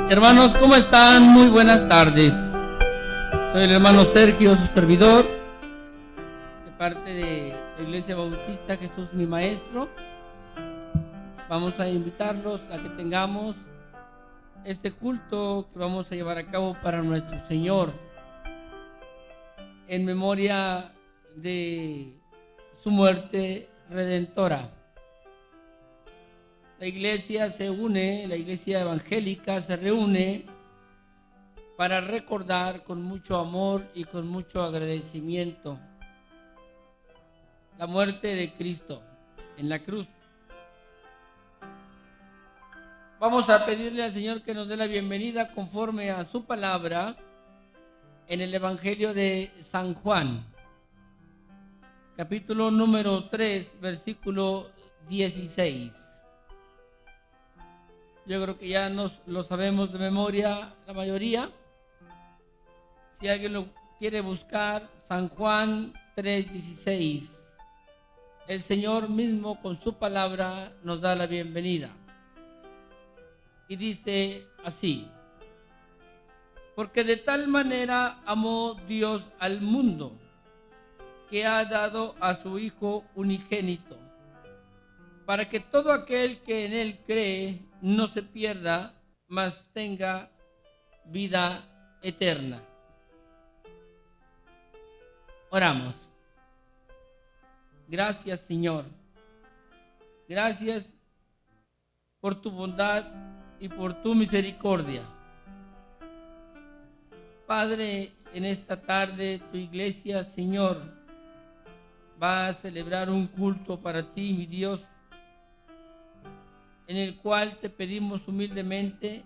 Hermanos, ¿cómo están? Muy buenas tardes. Soy el hermano Sergio, su servidor, de parte de la Iglesia Bautista Jesús mi Maestro. Vamos a invitarlos a que tengamos este culto que vamos a llevar a cabo para nuestro Señor, en memoria de su muerte redentora. La iglesia se une, la iglesia evangélica se reúne para recordar con mucho amor y con mucho agradecimiento la muerte de Cristo en la cruz. Vamos a pedirle al Señor que nos dé la bienvenida conforme a su palabra en el Evangelio de San Juan, capítulo número 3, versículo 16. Yo creo que ya lo sabemos de memoria la mayoría. Si alguien lo quiere buscar, San Juan 3:16. El Señor mismo con su palabra nos da la bienvenida. Y dice así: porque de tal manera amó Dios al mundo, que ha dado a su Hijo unigénito, para que todo aquel que en Él cree no se pierda, mas tenga vida eterna. Oramos. Gracias, Señor. Gracias por tu bondad y por tu misericordia. Padre, en esta tarde tu iglesia, Señor, va a celebrar un culto para ti, mi Dios, en el cual te pedimos humildemente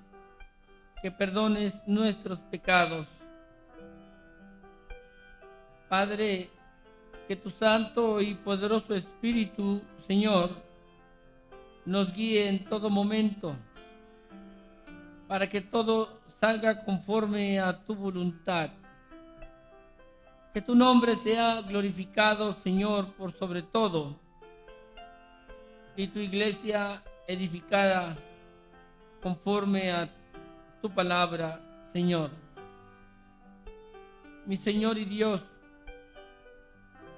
que perdones nuestros pecados. Padre, que tu santo y poderoso Espíritu, Señor, nos guíe en todo momento, para que todo salga conforme a tu voluntad. Que tu nombre sea glorificado, Señor, por sobre todo, y tu iglesia edificada conforme a tu palabra, Señor. Mi Señor y Dios,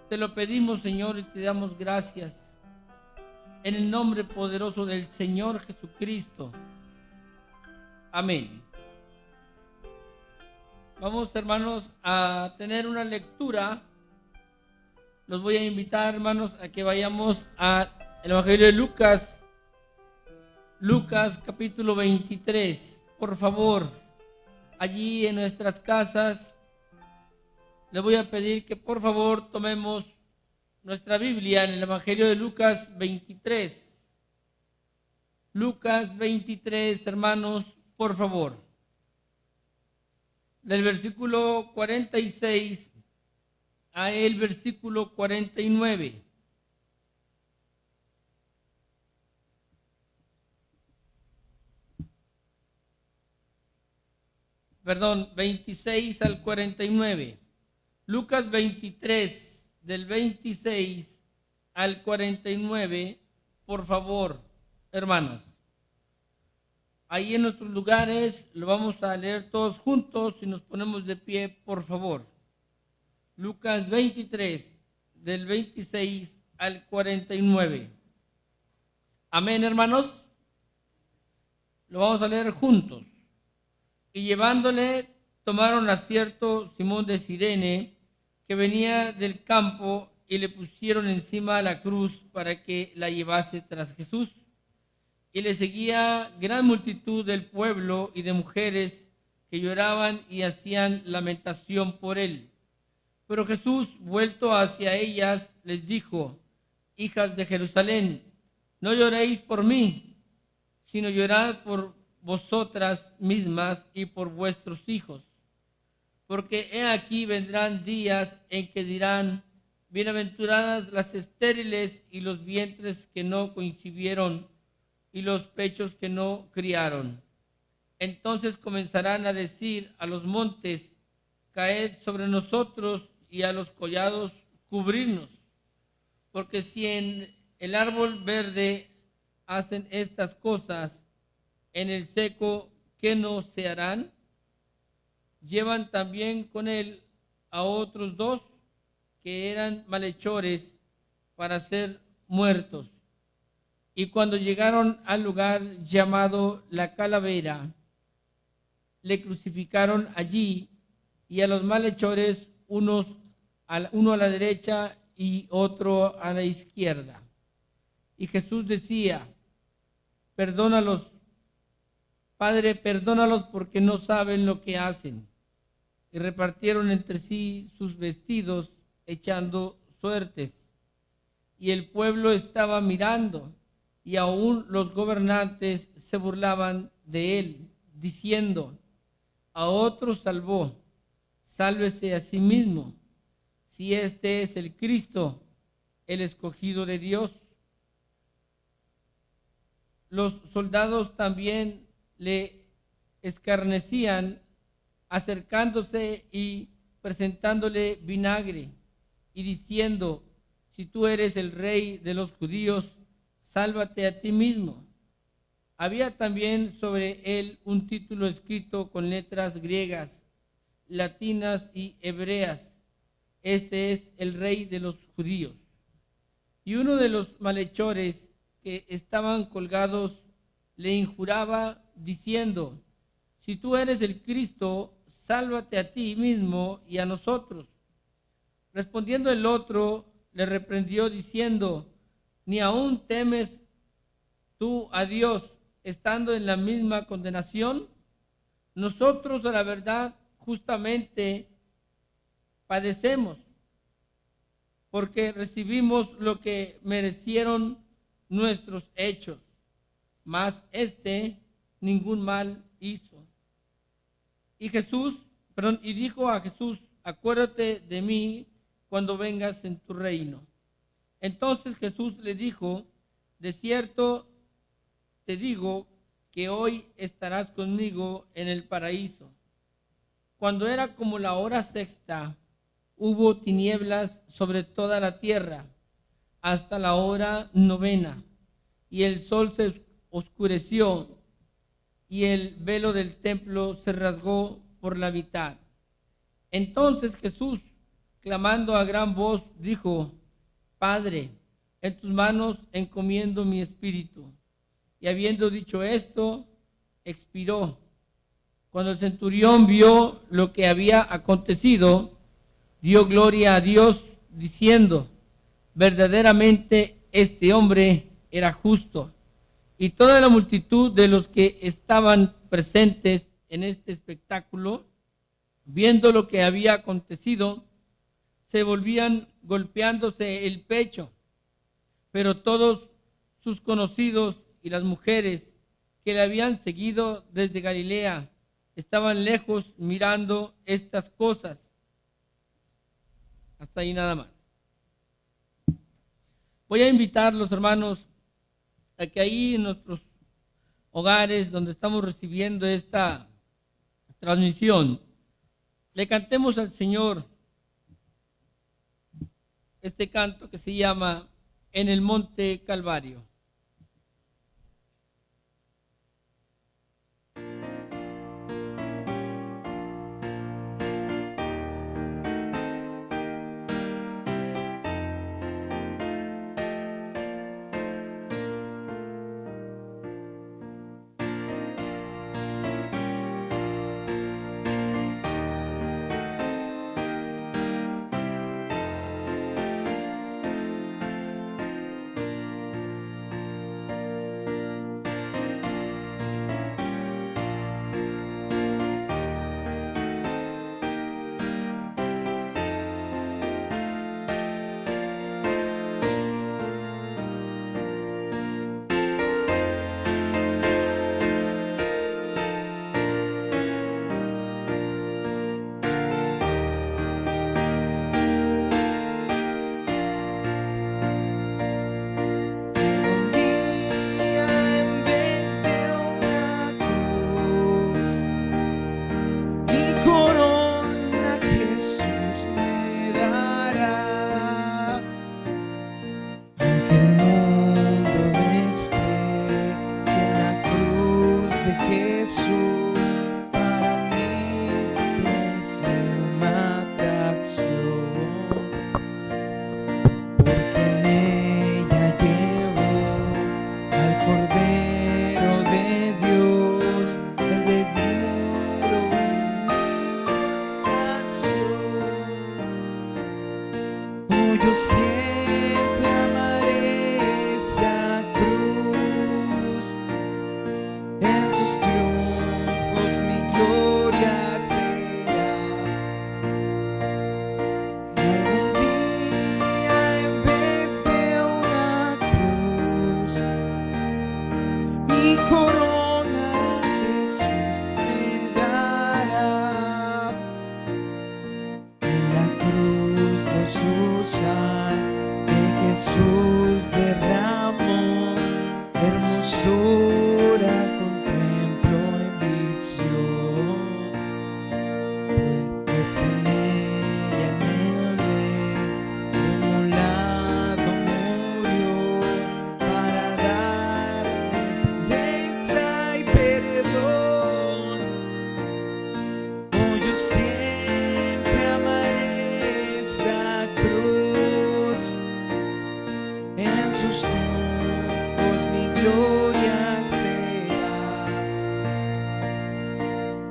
te lo pedimos, Señor, y te damos gracias en el nombre poderoso del Señor Jesucristo. Amén. Vamos, hermanos, a tener una lectura. Los voy a invitar, hermanos, a que vayamos al Evangelio de Lucas. Lucas capítulo 23. Por favor, allí en nuestras casas, les voy a pedir que por favor tomemos nuestra Biblia en el Evangelio de Lucas 23. Lucas 23, hermanos, por favor. Del versículo 46 a el versículo 49. Perdón, 26 al 49. Lucas 23, del 26 al 49, por favor, hermanos. Ahí en nuestros lugares lo vamos a leer todos juntos y nos ponemos de pie, por favor. Lucas 23, del 26 al 49. Amén, hermanos. Lo vamos a leer juntos. Y llevándole, tomaron a cierto Simón de Cirene, que venía del campo, y le pusieron encima la cruz para que la llevase tras Jesús. Y le seguía gran multitud del pueblo y de mujeres que lloraban y hacían lamentación por él. Pero Jesús, vuelto hacia ellas, les dijo: hijas de Jerusalén, no lloréis por mí, sino llorad por vosotras mismas y por vuestros hijos. Porque he aquí vendrán días en que dirán: bienaventuradas las estériles y los vientres que no concibieron y los pechos que no criaron. Entonces comenzarán a decir a los montes: caed sobre nosotros, y a los collados: cubrirnos. Porque si en el árbol verde hacen estas cosas, en el seco, ¿qué no se harán? Llevan también con él a otros dos que eran malhechores para ser muertos. Y cuando llegaron al lugar llamado la Calavera, le crucificaron allí, y a los malhechores uno a la derecha y otro a la izquierda. Y Jesús decía: perdónalos, Padre, perdónalos, porque no saben lo que hacen. Y repartieron entre sí sus vestidos, echando suertes. Y el pueblo estaba mirando, y aún los gobernantes se burlaban de él, diciendo: a otro salvó, sálvese a sí mismo, si este es el Cristo, el escogido de Dios. Los soldados también le escarnecían, acercándose y presentándole vinagre, y diciendo: si tú eres el rey de los judíos, sálvate a ti mismo. Había también sobre él un título escrito con letras griegas, latinas y hebreas: este es el rey de los judíos. Y uno de los malhechores que estaban colgados le injuraba, diciendo: si tú eres el Cristo, sálvate a ti mismo y a nosotros. Respondiendo el otro, le reprendió diciendo: ¿ni aún temes tú a Dios, estando en la misma condenación? Nosotros, a la verdad, justamente padecemos, porque recibimos lo que merecieron nuestros hechos, mas ningún mal hizo. Y dijo a Jesús: acuérdate de mí cuando vengas en tu reino. Entonces Jesús le dijo: de cierto te digo que hoy estarás conmigo en el paraíso. Cuando era como la hora sexta, hubo tinieblas sobre toda la tierra hasta la hora novena, y el sol se oscureció, y el velo del templo se rasgó por la mitad. Entonces Jesús, clamando a gran voz, dijo: Padre, en tus manos encomiendo mi espíritu. Y habiendo dicho esto, expiró. Cuando el centurión vio lo que había acontecido, dio gloria a Dios, diciendo: verdaderamente este hombre era justo. Y toda la multitud de los que estaban presentes en este espectáculo, viendo lo que había acontecido, se volvían golpeándose el pecho. Pero todos sus conocidos y las mujeres que le habían seguido desde Galilea estaban lejos mirando estas cosas. Hasta ahí nada más. Voy a invitar los hermanos a que ahí en nuestros hogares donde estamos recibiendo esta transmisión, le cantemos al Señor este canto que se llama En el Monte Calvario. derramo, hermosura contemplo en visión, pues en ella inmolado murió para darme pureza y perdón. Oh, yo siempre amaré esa cruz, en sus triunfos mi gloria será.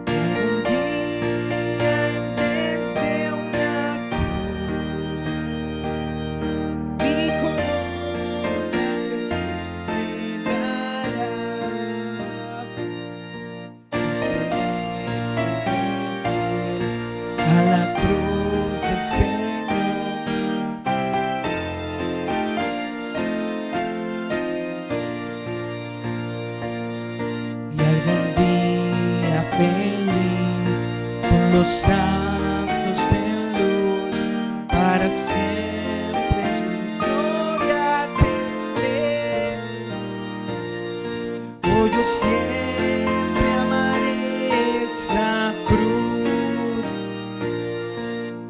Algún día en vez de una cruz, mi corona Jesús me dará. Yo seguiré siempre fiel a la cruz del Señor. Y algún día feliz con los santos en luz, para siempre su gloria tendré. Oh, yo siempre amaré esa cruz,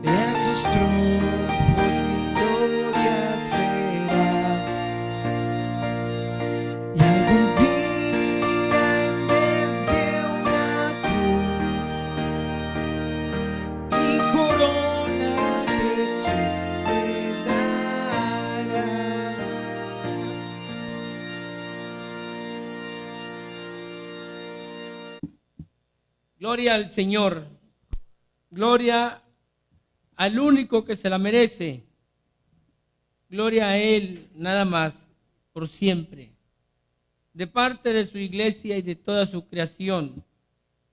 en sus triunfos mi gloria será. Y algún día en vez de una cruz, mi corona Jesús me dará. Gloria al Señor. Gloria al único que se la merece. Gloria a Él, nada más, por siempre. De parte de su iglesia y de toda su creación,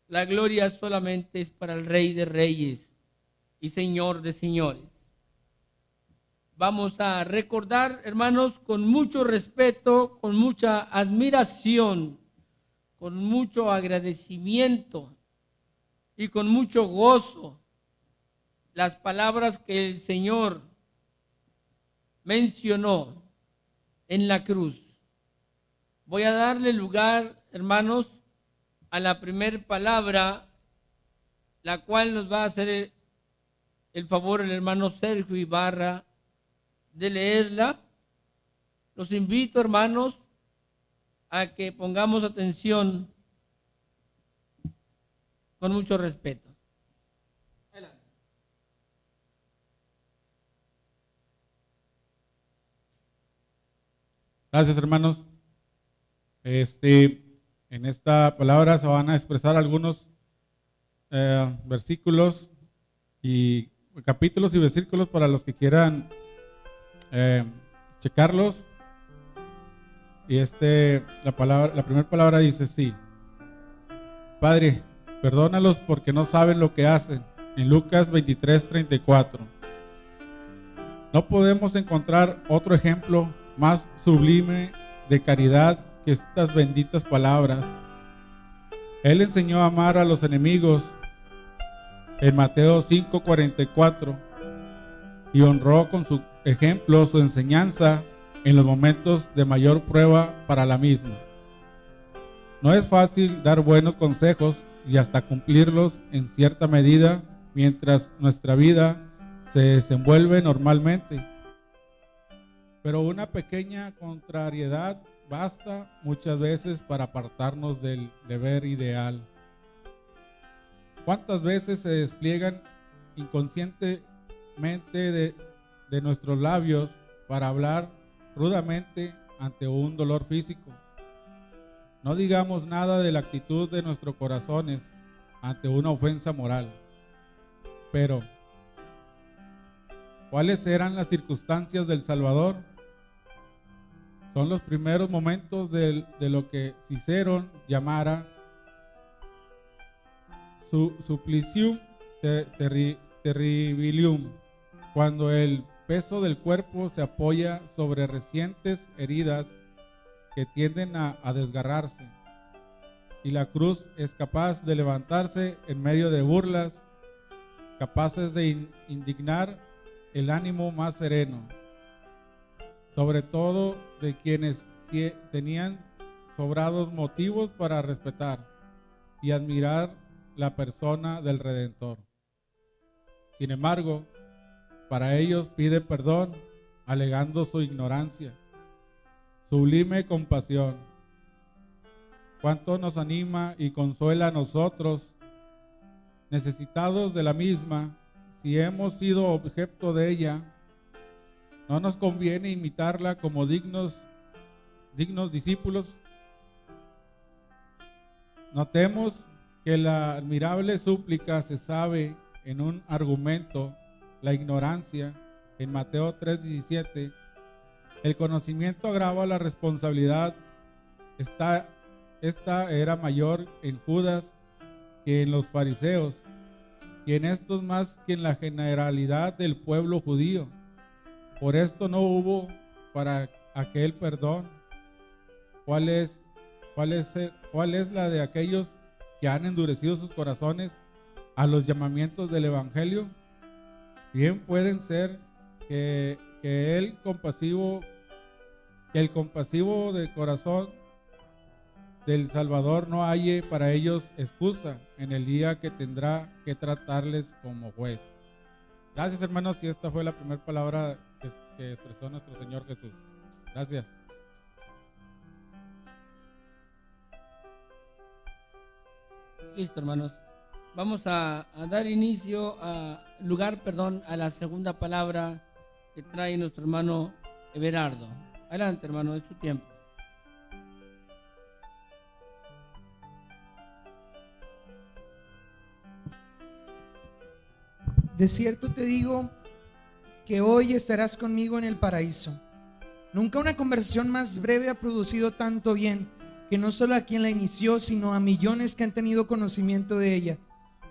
la gloria solamente es para el Rey de Reyes y Señor de Señores. Vamos a recordar, hermanos, con mucho respeto, con mucha admiración, con mucho agradecimiento y con mucho gozo las palabras que el Señor mencionó en la cruz. Voy a darle lugar, hermanos, a la primera palabra, la cual nos va a hacer el favor el hermano Sergio Ibarra de leerla. Los invito, hermanos, a que pongamos atención con mucho respeto. Adelante. Gracias, hermanos. En esta palabra se van a expresar algunos versículos y capítulos y versículos para los que quieran checarlos. Y la primera palabra dice así: Padre, perdónalos porque no saben lo que hacen. En Lucas 23:34. No podemos encontrar otro ejemplo más sublime de caridad que estas benditas palabras. Él enseñó a amar a los enemigos en Mateo 5:44 y honró con su ejemplo su enseñanza en los momentos de mayor prueba para la misma. No es fácil dar buenos consejos y hasta cumplirlos en cierta medida mientras nuestra vida se desenvuelve normalmente. Pero una pequeña contrariedad basta muchas veces para apartarnos del deber ideal. ¿Cuántas veces se despliegan inconscientemente de nuestros labios para hablar rudamente ante un dolor físico? No digamos nada de la actitud de nuestros corazones ante una ofensa moral. Pero, ¿cuáles eran las circunstancias del Salvador? Son los primeros momentos de lo que Cicerón llamara supplicium terribilium, cuando el peso del cuerpo se apoya sobre recientes heridas que tienden a desgarrarse, y la cruz es capaz de levantarse en medio de burlas, capaces de indignar el ánimo más sereno. Sobre todo de quienes tenían sobrados motivos para respetar y admirar la persona del Redentor. Sin embargo, para ellos pide perdón, alegando su ignorancia. Sublime compasión. Cuánto nos anima y consuela a nosotros, necesitados de la misma, si hemos sido objeto de ella. ¿No nos conviene imitarla como dignos discípulos? Notemos que la admirable súplica se sabe en un argumento, la ignorancia, en Mateo 3:17. El conocimiento agrava la responsabilidad. Esta era mayor en Judas que en los fariseos, y en estos más que en la generalidad del pueblo judío. Por esto no hubo para aquel perdón. ¿Cuál es la de aquellos que han endurecido sus corazones a los llamamientos del Evangelio? Bien pueden ser que el compasivo de corazón del Salvador no halle para ellos excusa en el día que tendrá que tratarles como juez. Gracias, hermanos, y esta fue la primera palabra que expresó nuestro Señor Jesús. Gracias. Listo, hermanos. Vamos a dar inicio a la segunda palabra que trae nuestro hermano Everardo. Adelante, hermano, es su tiempo. De cierto te digo que hoy estarás conmigo en el paraíso. Nunca una conversación más breve ha producido tanto bien, que no solo a quien la inició, sino a millones que han tenido conocimiento de ella.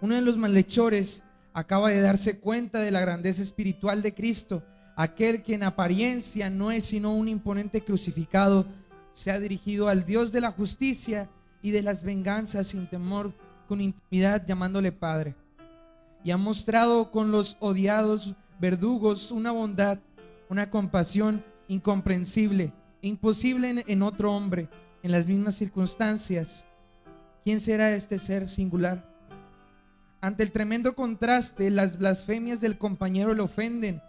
Uno de los malhechores acaba de darse cuenta de la grandeza espiritual de Cristo, aquel que en apariencia no es sino un imponente crucificado. Se ha dirigido al Dios de la justicia y de las venganzas sin temor, con intimidad, llamándole Padre. Y ha mostrado con los odiados verdugos una bondad, una compasión incomprensible, imposible en otro hombre, en las mismas circunstancias. ¿Quién será este ser singular? Ante el tremendo contraste, las blasfemias del compañero le ofenden.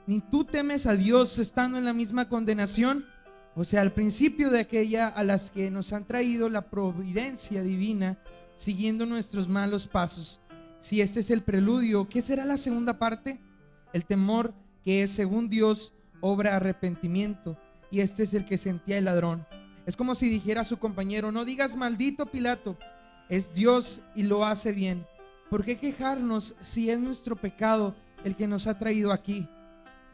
¿Ni tú temes a Dios estando en la misma condenación? O sea, al principio de aquella a las que nos han traído la providencia divina, siguiendo nuestros malos pasos. Si este es el preludio, ¿qué será la segunda parte? El temor, que es según Dios obra arrepentimiento, y este es el que sentía el ladrón. Es como si dijera a su compañero: no digas maldito Pilato, es Dios y lo hace bien. ¿Por qué quejarnos si es nuestro pecado el que nos ha traído aquí?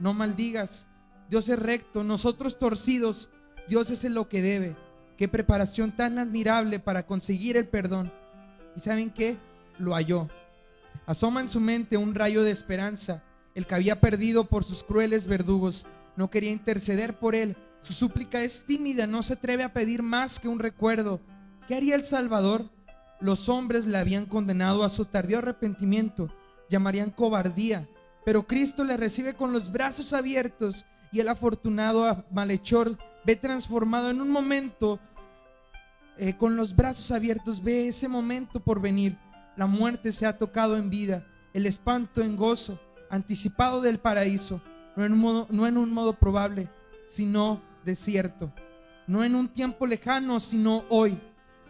No maldigas, Dios es recto, nosotros torcidos, Dios es lo que debe. Qué preparación tan admirable para conseguir el perdón. ¿Y saben qué? Lo halló. Asoma en su mente un rayo de esperanza. El que había perdido por sus crueles verdugos no quería interceder por él. Su súplica es tímida, no se atreve a pedir más que un recuerdo. ¿Qué haría el Salvador? Los hombres le habían condenado a su tardío arrepentimiento, llamarían cobardía, pero Cristo le recibe con los brazos abiertos, y el afortunado malhechor ve transformado en un momento, con los brazos abiertos, ve ese momento por venir. La muerte se ha tocado en vida, el espanto en gozo, anticipado del paraíso, no en un modo probable, sino desierto, no en un tiempo lejano, sino hoy.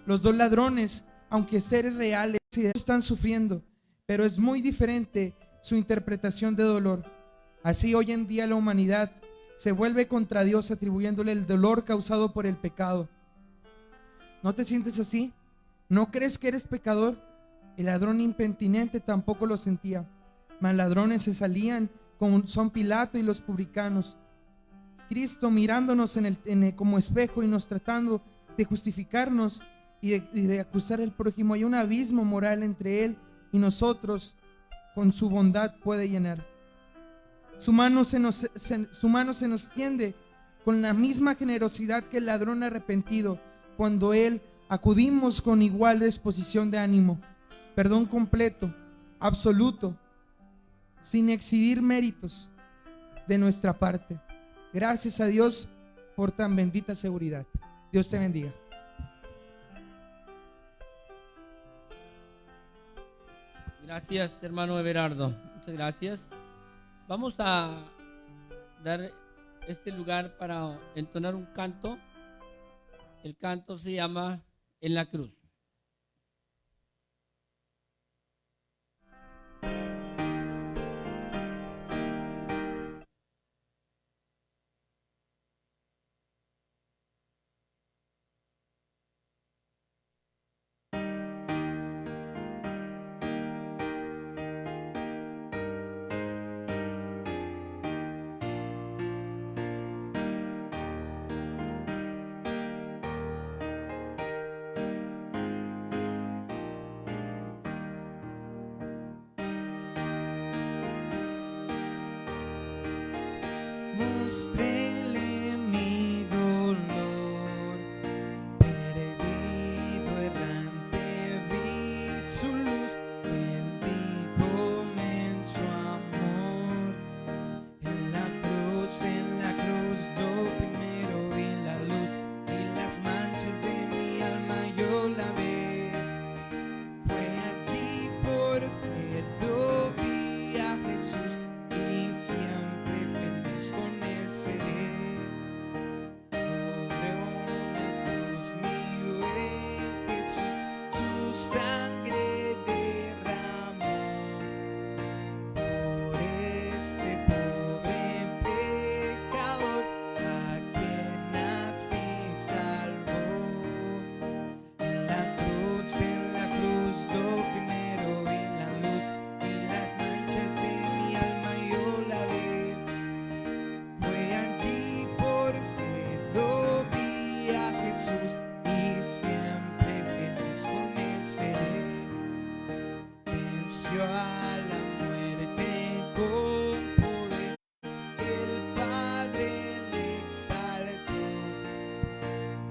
Los dos ladrones, aunque seres reales, están sufriendo, pero es muy diferente su interpretación de dolor. Así hoy en día la humanidad se vuelve contra Dios, atribuyéndole el dolor causado por el pecado. ¿No te sientes así? ¿No crees que eres pecador? El ladrón impenitente tampoco lo sentía, mas ladrones se salían como son Pilato y los publicanos. Cristo mirándonos como espejo y nos tratando de justificarnos y de acusar al prójimo. Hay un abismo moral entre él y nosotros. Con su bondad puede llenar. Su mano se nos tiende con la misma generosidad que el ladrón arrepentido, cuando él acudimos con igual disposición de ánimo. Perdón completo, absoluto, sin exigir méritos de nuestra parte. Gracias a Dios por tan bendita seguridad. Dios te bendiga. Gracias, hermano Everardo. Muchas gracias. Vamos a dar este lugar para entonar un canto. El canto se llama En la Cruz. Mostréle mi dolor, perdido errante vi su luz, bendíjome en su amor. En la cruz yo primero vi la luz y las manchas de mi alma yo lavé. Fue allí porque yo vi a Jesús y siempre feliz con él seré. Sobre una cruz mi Jesús su sangre derramó por este pobre pecador a quien así salvó. En la cruz yo primero vi la luz y las manchas de mi alma yo lavé. Fue allí porque yo vi a Jesús y siempre feliz con él seré. Venció a la muerte con poder, el Padre le exaltó.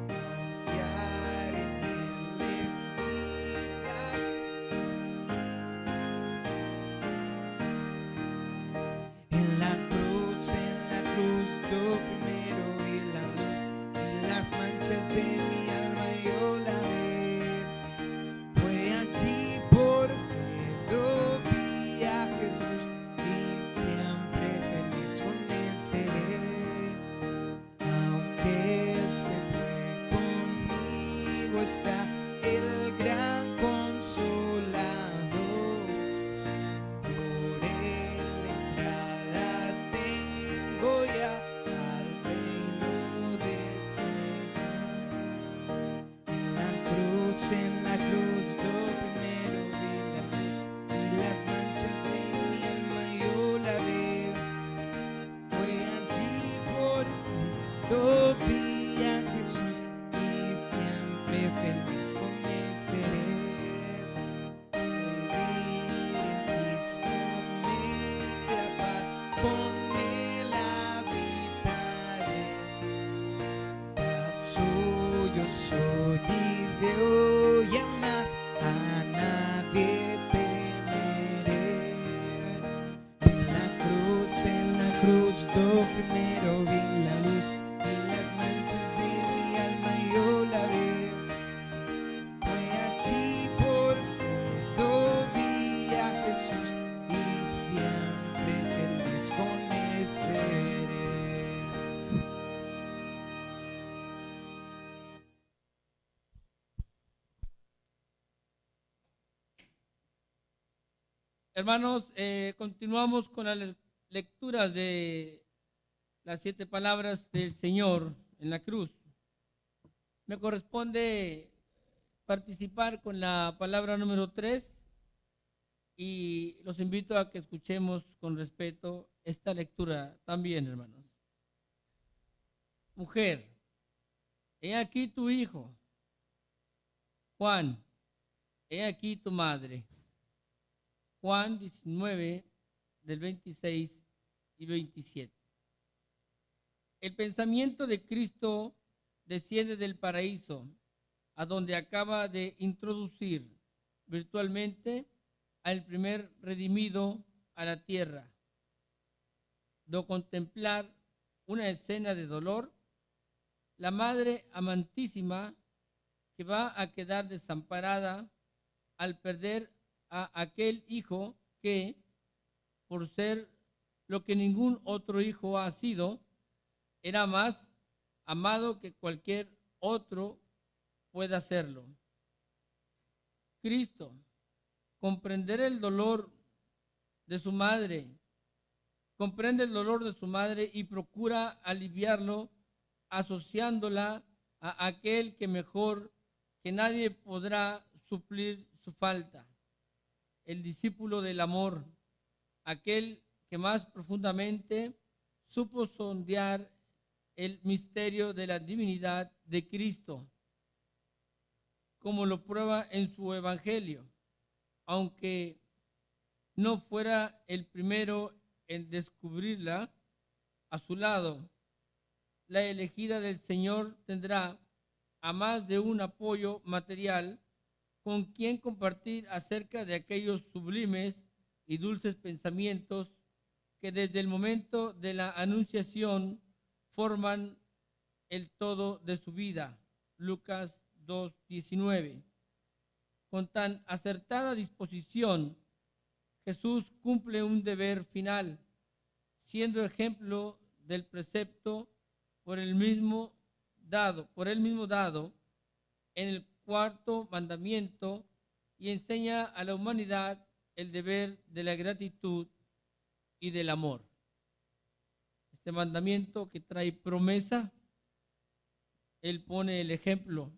Confiar en él es vidas. En la cruz yo primero vi la luz y las manchas de mi alma yo lavé. Fue allí porque yo vi a Jesús y siempre feliz con él seré. Aunque él se fue, conmigo está el gran consolador. Por él entrada tengo ya al reino del Señor. En la cruz yo primero vi la luz y las manchas de mi alma yo lavé. Fue allí porque yo vi a Jesús y siempre feliz con él seré. Vivir en Cristo me da paz, con él habitaré. Paz suyo soy y de hoy en más a nadie temeré. En la cruz yo primero vi la luz y las manchas de mi alma yo lavé. Fue allí porque yo vi a Jesús y siempre feliz con él seré. Hermanos, continuamos con las lecturas de las 7 palabras del Señor en la cruz. Me corresponde participar con la palabra número 3 y los invito a que escuchemos con respeto esta lectura también, hermanos. Mujer, he aquí tu hijo. Juan, he aquí tu madre. Juan 19, del 26 y 27. El pensamiento de Cristo desciende del paraíso, a donde acaba de introducir virtualmente al primer redimido a la tierra. Do contemplar una escena de dolor, la madre amantísima que va a quedar desamparada al perder a aquel hijo que, por ser lo que ningún otro hijo ha sido, era más amado que cualquier otro pueda serlo. Cristo, comprender el dolor de su madre, comprende el dolor de su madre y procura aliviarlo asociándola a aquel que mejor que nadie podrá suplir su falta, el discípulo del amor, aquel que más profundamente supo sondear el misterio de la divinidad de Cristo, como lo prueba en su evangelio, aunque no fuera el primero en descubrirla. A su lado, la elegida del Señor tendrá a más de un apoyo material con quien compartir acerca de aquellos sublimes y dulces pensamientos que desde el momento de la anunciación forman el todo de su vida. Lucas 2:19. Con tan acertada disposición, Jesús cumple un deber final, siendo ejemplo del precepto por él mismo dado en el cuarto mandamiento, y enseña a la humanidad el deber de la gratitud y del amor. Este mandamiento que trae promesa, él pone el ejemplo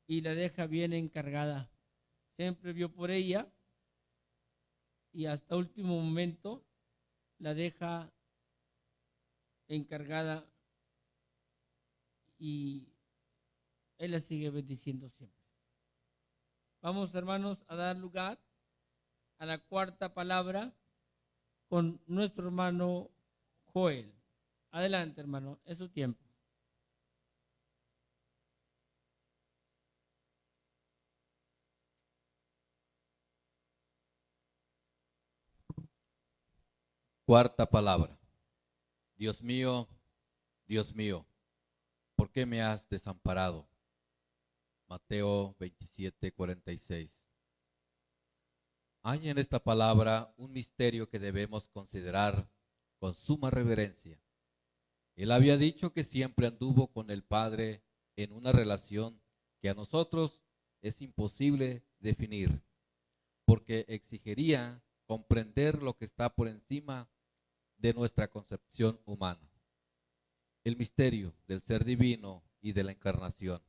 y la deja bien encargada. Siempre vio por ella y hasta último momento la deja encargada y él la sigue bendiciendo siempre. Vamos, hermanos, a dar lugar a la cuarta palabra con nuestro hermano Joel. Adelante, hermano, es su tiempo. Cuarta palabra. Dios mío, ¿por qué me has desamparado? Mateo 27:46. Hay en esta palabra un misterio que debemos considerar con suma reverencia. Él había dicho que siempre anduvo con el Padre en una relación que a nosotros es imposible definir, porque exigiría comprender lo que está por encima de nuestra concepción humana, el misterio del ser divino y de la encarnación.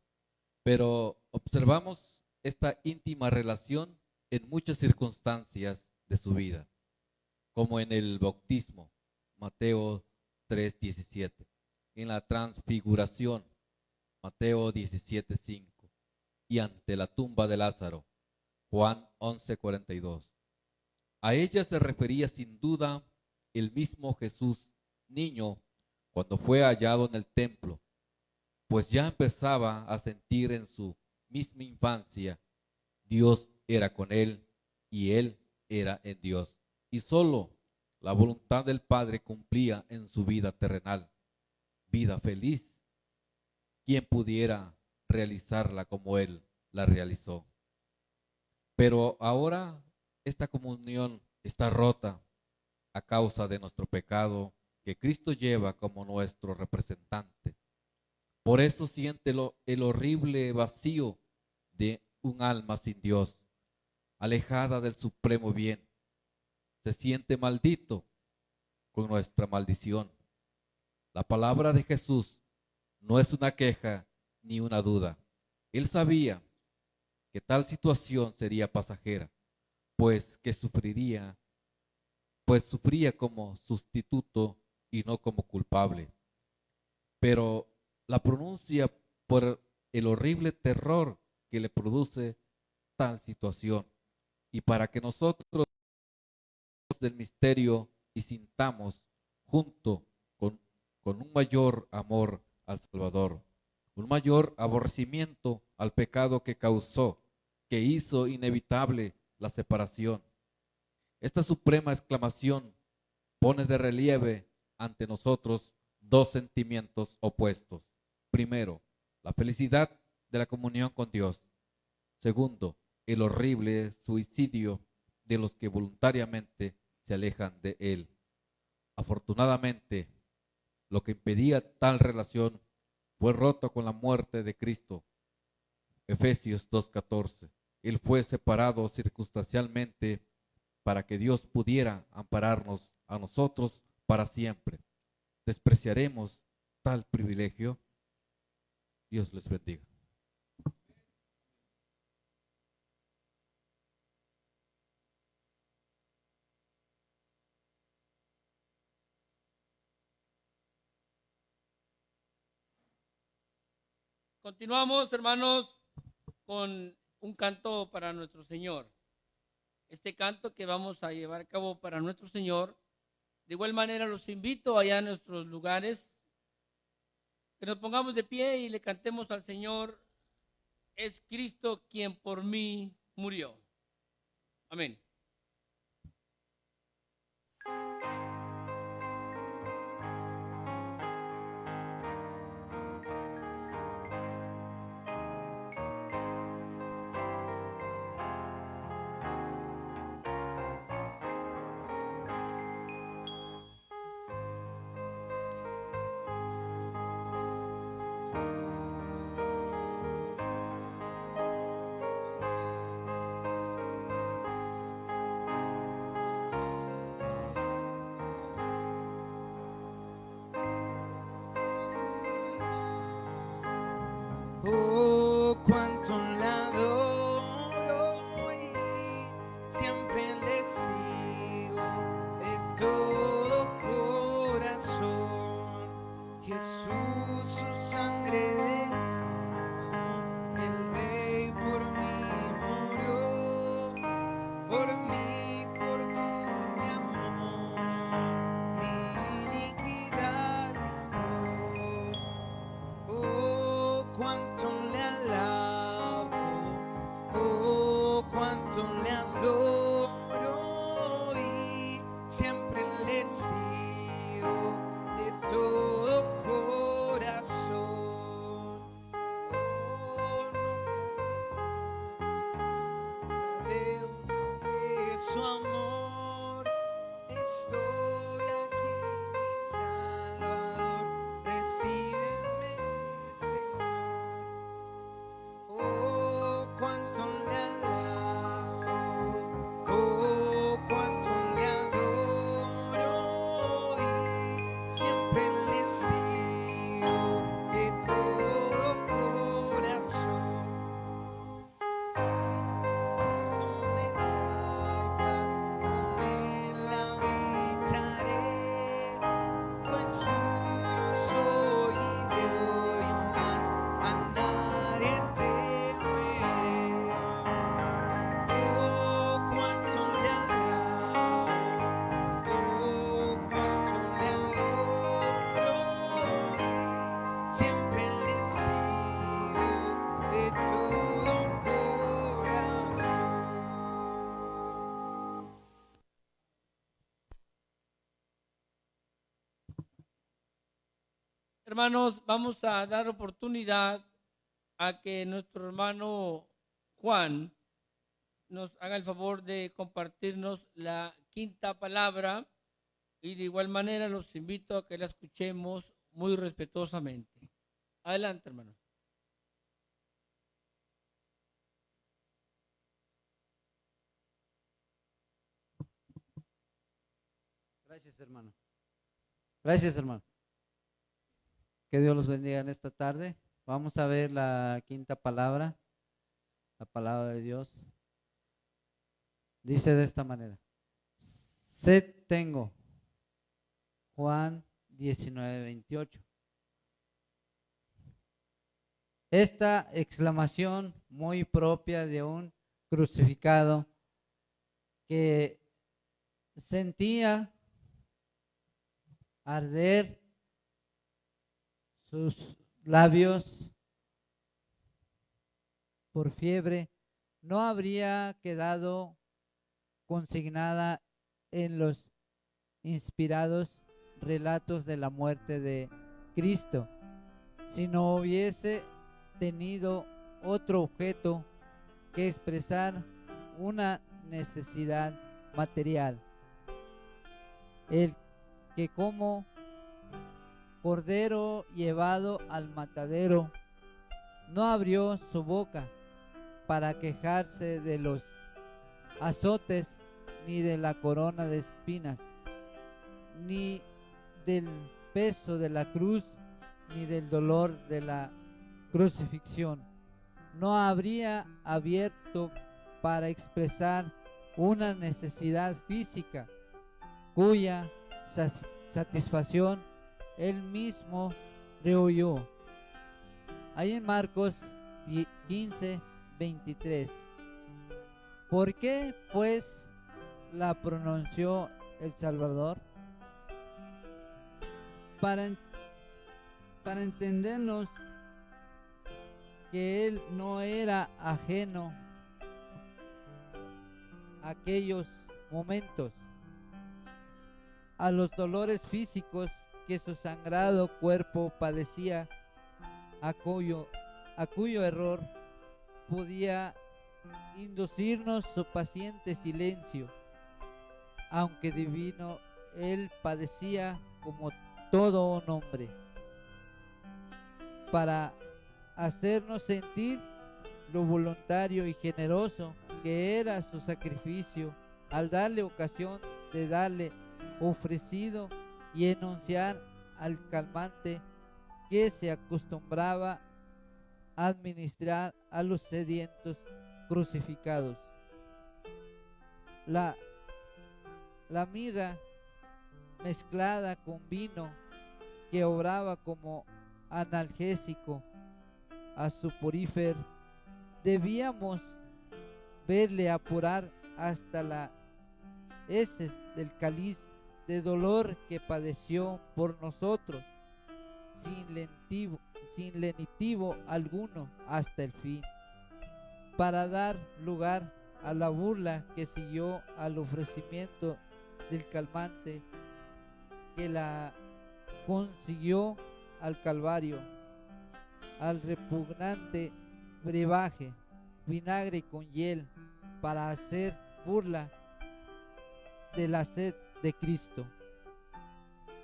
Pero observamos esta íntima relación en muchas circunstancias de su vida, como en el bautismo, Mateo 3:17, en la transfiguración, Mateo 17:5, y ante la tumba de Lázaro, Juan 11:42. A ella se refería sin duda el mismo Jesús niño cuando fue hallado en el templo, pues ya empezaba a sentir en su misma infancia Dios era con él y él era en Dios, y solo la voluntad del Padre cumplía en su vida terrenal, vida feliz. ¿Quién pudiera realizarla como él la realizó? Pero ahora esta comunión está rota a causa de nuestro pecado que Cristo lleva como nuestro representante. Por eso siente el horrible vacío de un alma sin Dios, alejada del supremo bien. Se siente maldito con nuestra maldición. La palabra de Jesús no es una queja ni una duda. Él sabía que tal situación sería pasajera, pues sufría como sustituto y no como culpable. Pero la pronuncia por el horrible terror que le produce tal situación, y para que nosotros del misterio y sintamos junto con un mayor amor al Salvador, un mayor aborrecimiento al pecado que causó, que hizo inevitable la separación. Esta suprema exclamación pone de relieve ante nosotros dos sentimientos opuestos. Primero, la felicidad de la comunión con Dios. Segundo, el horrible suicidio de los que voluntariamente se alejan de Él. Afortunadamente, lo que impedía tal relación fue roto con la muerte de Cristo. Efesios 2:14. Él fue separado circunstancialmente para que Dios pudiera ampararnos a nosotros para siempre. ¿Despreciaremos tal privilegio? Dios les bendiga. Continuamos, hermanos, con un canto para nuestro Señor. Este canto que vamos a llevar a cabo para nuestro Señor, de igual manera los invito allá a nuestros lugares, que nos pongamos de pie y le cantemos al Señor, es Cristo quien por mí murió. Amén. Oh, cuánto le adoro y siempre le sigo de todo corazón. Jesús, su sangre derramó, el Rey por mí murió, por mí porque me amó, mi iniquidad libró. Oh, cuánto le alabo, oh, cuánto le adoro y siempre le sigo de todo corazón. Oh, nunca de su amor, estoy aquí, mi Salvador, recíbeme, Señor. Oh, cuánto le alabo, oh, cuánto le adoro y siempre le sigo de todo corazón. Esto me trae paz, con él habitaré, pues suyo soy y de hoy más a nadie temeré. Oh, cuánto le alabo, oh, cuánto le adoro y siempre le sigo de todo corazón. Hermanos, vamos a dar oportunidad a que nuestro hermano Juan nos haga el favor de compartirnos la quinta palabra y de igual manera los invito a que la escuchemos muy respetuosamente. Adelante, hermano. Gracias, hermano. Gracias, hermano. Que Dios los bendiga en esta tarde. Vamos a ver la quinta palabra, la palabra de Dios. Dice de esta manera: sed tengo. Juan 19:28. Esta exclamación muy propia de un crucificado que sentía arder sus labios por fiebre, no habría quedado consignada en los inspirados relatos de la muerte de Cristo, si no hubiese tenido otro objeto que expresar una necesidad material. El que como cordero llevado al matadero no abrió su boca para quejarse de los azotes, ni de la corona de espinas, ni del peso de la cruz, ni del dolor de la crucifixión. No habría abierto para expresar una necesidad física cuya satisfacción él mismo rehuyó. Ahí en Marcos 15:23. ¿Por qué pues la pronunció el Salvador? Para entendernos que él no era ajeno a aquellos momentos, a los dolores físicos que su sangrado cuerpo padecía, a cuyo error podía inducirnos su paciente silencio. Aunque divino, él padecía como todo un hombre, para hacernos sentir lo voluntario y generoso que era su sacrificio, al darle ocasión de darle ofrecido y enunciar al calmante que se acostumbraba a administrar a los sedientos crucificados. La mirra mezclada con vino, que obraba como analgésico a soporífero, debíamos verle apurar hasta la heces del cáliz de dolor que padeció por nosotros, sin lenitivo alguno, hasta el fin, para dar lugar a la burla que siguió al ofrecimiento del calmante, que la consiguió al Calvario, al repugnante brebaje, vinagre con hiel, para hacer burla de la sed de Cristo.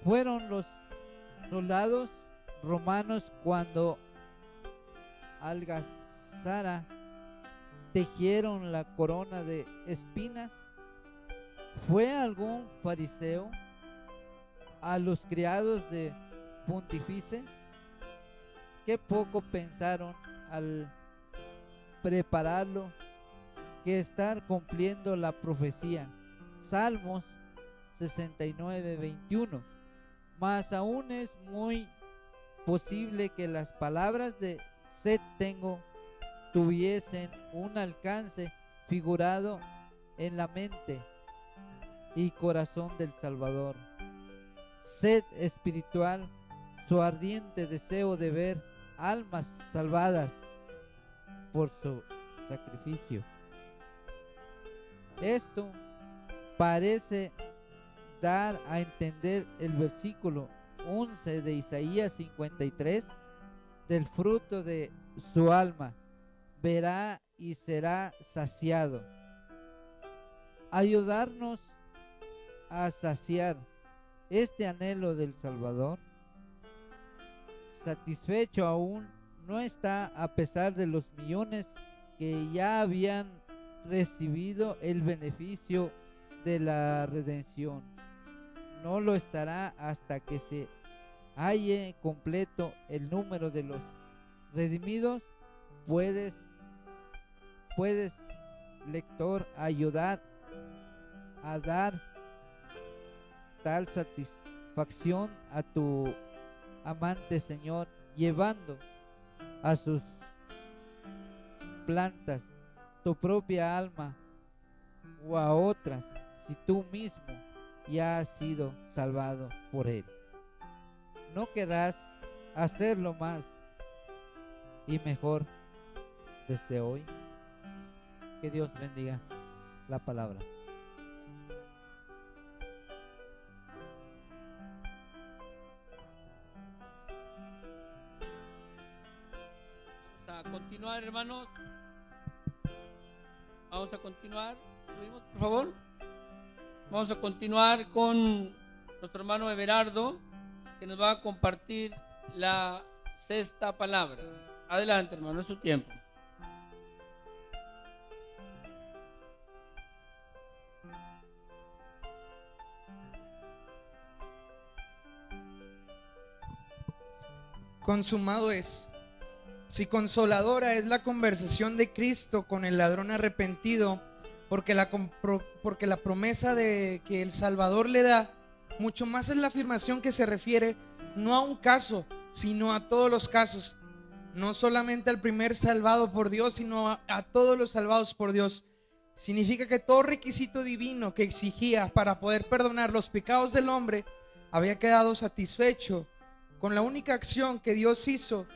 Fueron los soldados romanos cuando algazara tejieron la corona de espinas. ¿Fue algún fariseo a los criados de pontífice? Qué poco pensaron al prepararlo que estar cumpliendo la profecía. Salmos 69:21. Mas aún es muy posible que las palabras de sed tengo tuviesen un alcance figurado en la mente y corazón del Salvador. Sed espiritual, su ardiente deseo de ver almas salvadas por su sacrificio. Esto parece dar a entender el versículo 11 de Isaías 53: del fruto de su alma verá y será saciado. Ayudarnos a saciar este anhelo del Salvador. Satisfecho aún no está, a pesar de los millones que ya habían recibido el beneficio de la redención. No lo estará hasta que se halle completo el número de los redimidos. Puedes, lector, ayudar a dar tal satisfacción a tu amante Señor, llevando a sus plantas tu propia alma, o a otras, si tú mismo ya has sido salvado por Él. ¿No querrás hacerlo más y mejor desde hoy? Que Dios bendiga la palabra. continuar, hermanos. Vamos a continuar. ¿Subimos, por favor? Vamos a continuar con nuestro hermano Everardo, que nos va a compartir la sexta palabra. Adelante, hermano, es su tiempo. Consumado es. Si consoladora es la conversación de Cristo con el ladrón arrepentido, porque la promesa de que el Salvador le da, mucho más es la afirmación que se refiere no a un caso, sino a todos los casos, no solamente al primer salvado por Dios, sino a todos los salvados por Dios. Significa que todo requisito divino que exigía para poder perdonar los pecados del hombre había quedado satisfecho con la única acción que Dios hizo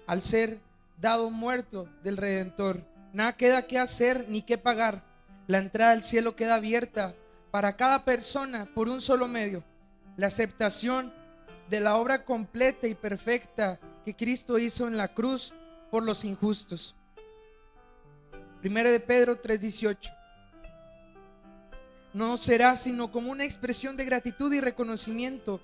al ser dado muerto del Redentor. Nada queda que hacer ni que pagar. La entrada al cielo queda abierta para cada persona por un solo medio: la aceptación de la obra completa y perfecta que Cristo hizo en la cruz por los injustos. 1 de Pedro 3:18. No será sino como una expresión de gratitud y reconocimiento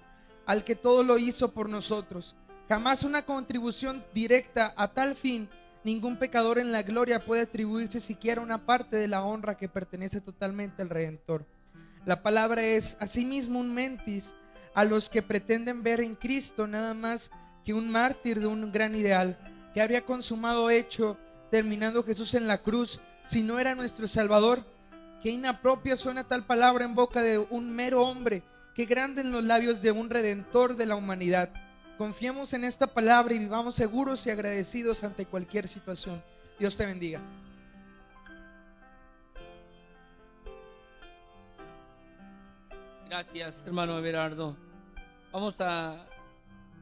al que todo lo hizo por nosotros. Jamás una contribución directa a tal fin. Ningún pecador en la gloria puede atribuirse siquiera una parte de la honra que pertenece totalmente al Redentor. La palabra es asimismo un mentis a los que pretenden ver en Cristo nada más que un mártir de un gran ideal que habría consumado hecho, terminando Jesús en la cruz. Si no era nuestro Salvador, qué inapropia suena tal palabra en boca de un mero hombre, qué grande en los labios de un Redentor de la humanidad. Confiemos en esta palabra y vivamos seguros y agradecidos ante cualquier situación. Dios te bendiga. Gracias, hermano Everardo. Vamos a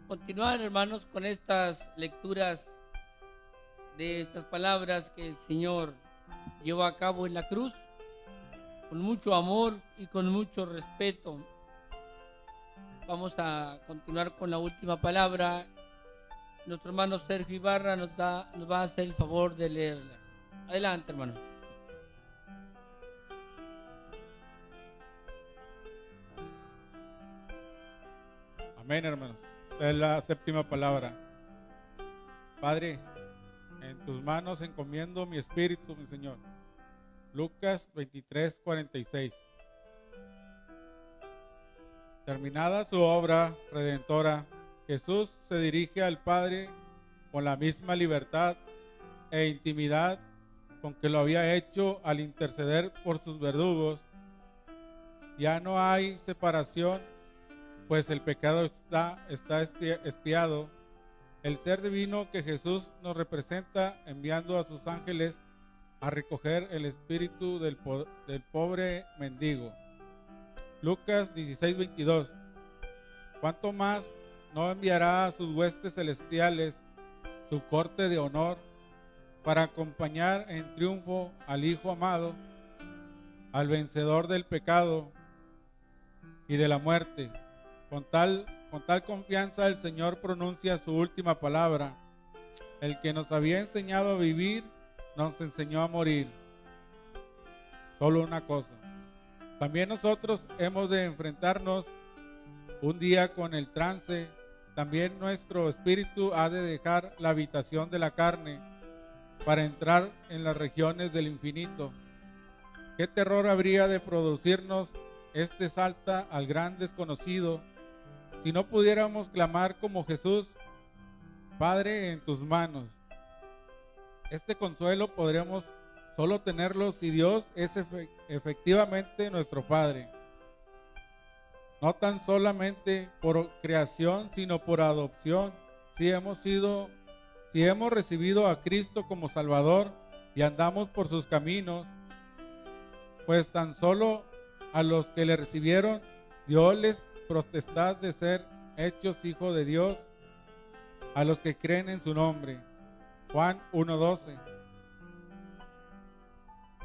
continuar, hermanos, con estas lecturas de estas palabras que el Señor llevó a cabo en la cruz, con mucho amor y con mucho respeto. Vamos a continuar con la última palabra. Nuestro hermano Sergio Ibarra nos va a hacer el favor de leerla. Adelante, hermano. Amén, hermanos. Esta es la séptima palabra. Padre, en tus manos encomiendo mi espíritu, mi Señor. Lucas 23:46. Terminada su obra redentora, Jesús se dirige al Padre con la misma libertad e intimidad con que lo había hecho al interceder por sus verdugos. Ya no hay separación, pues el pecado está expiado. El ser divino que Jesús nos representa enviando a sus ángeles a recoger el espíritu del pobre mendigo. Lucas 16:22. ¿Cuánto más no enviará a sus huestes celestiales, su corte de honor, para acompañar en triunfo al Hijo amado, al vencedor del pecado y de la muerte? Con tal confianza el Señor pronuncia su última palabra. El que nos había enseñado a vivir, nos enseñó a morir. Solo una cosa. También nosotros hemos de enfrentarnos un día con el trance. También nuestro espíritu ha de dejar la habitación de la carne para entrar en las regiones del infinito. ¿Qué terror habría de producirnos este salto al gran desconocido si no pudiéramos clamar como Jesús: Padre, en tus manos? Este consuelo podremos solo tenerlo si Dios es efectivamente nuestro Padre, no tan solamente por creación, sino por adopción. Si hemos recibido a Cristo como Salvador y andamos por sus caminos, pues tan solo a los que le recibieron dio les potestad de ser hechos hijos de Dios, a los que creen en su nombre. Juan 1:12.